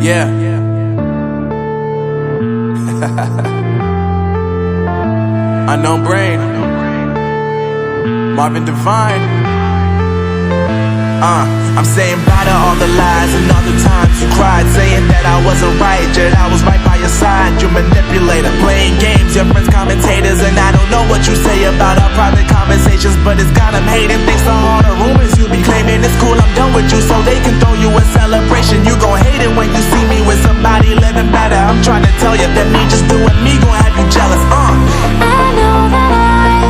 Yeah. Unknown brain. Marvin Divine. I'm saying bye to all the lies and all the times you cried, saying that I wasn't right, yet I was right by your side. You manipulator, playing games, your friends commentators, and I don't know what you say about our private conversations, but it's got them hating. Thanks to all the rumors you be claiming. It's cool, I'm done with you, so they can throw you a celebration. You gon' hate it when you see me with somebody living better. I'm trying to tell you that me just doing me gon' have you jealous. I know that I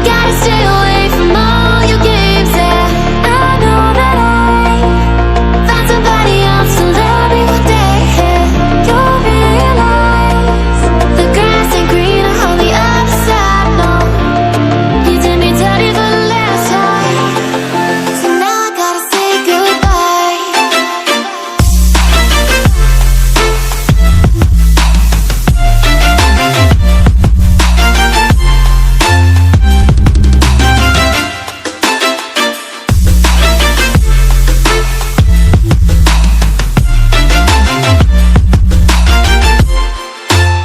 gotta stay away from all your games. Yeah, I know that I found somebody else to love me one day. Yeah, you'll realize the grass ain't greener on the other side. No, you did me dirty for the last time, so now I gotta say goodbye.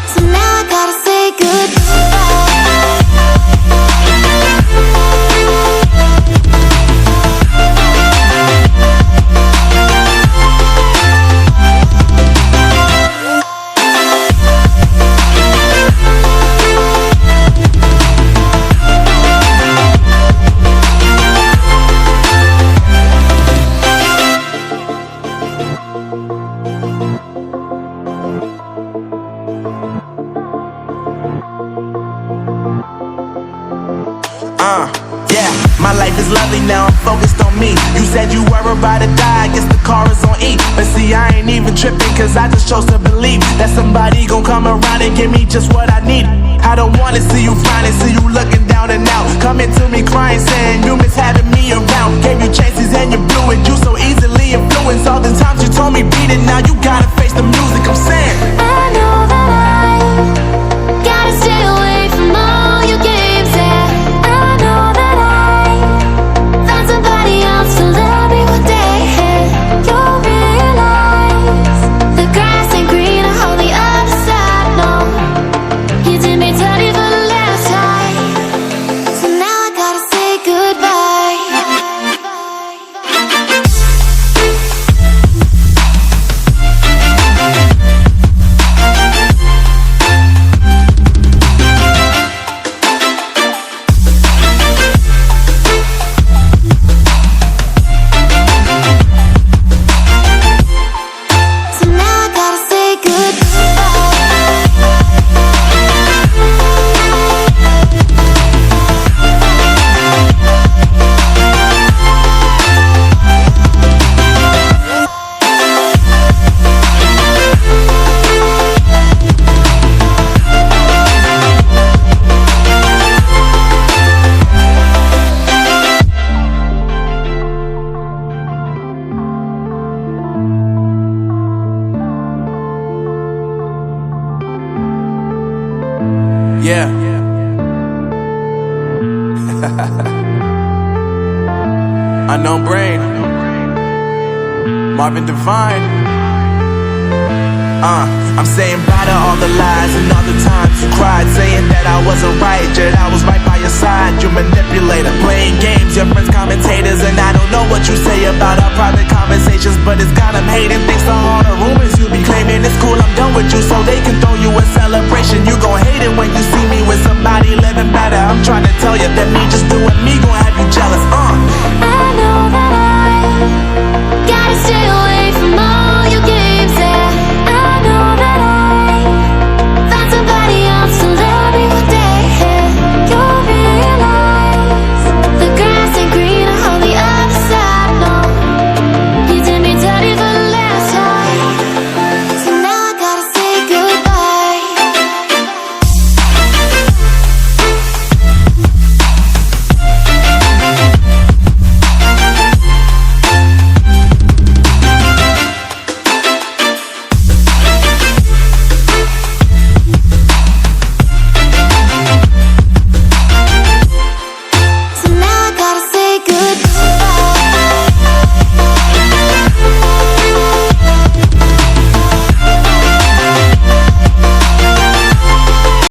So now I gotta say Yeah, my life is lovely now, I'm focused on me. You said you were about to die, I guess the car is on E. But see, I ain't even tripping, cause I just chose to believe that somebody gon' come around and give me just what I need. I don't wanna see you frowning, see you looking down and out, coming to me crying, saying you miss having me around. Gave you chances and you blew it, you so easily influenced. All the times you told me beat it, now you gotta face the music. I'm saying I know that I gotta stay away from all your games. Yeah, I know that I found somebody else to love me one day. Yeah, you'll realize the grass ain't greener on the other side. No, you did me dirty for the last time, so now I gotta say goodbye. So now I gotta say yeah. Unknown brain. Marvin Divine. I'm saying bye to all the lies and all the times you cried, saying that I wasn't right, yet I was right by your side. You manipulator, playing games, your friends commentators, and I don't know what you say about our private conversations, but it's got them hating. Thanks to all the rumors you be claiming. It's cool, I'm done with you, so they can throw you a celebration. You gon' hate it when you see me with somebody living better. I'm trying to tell you that me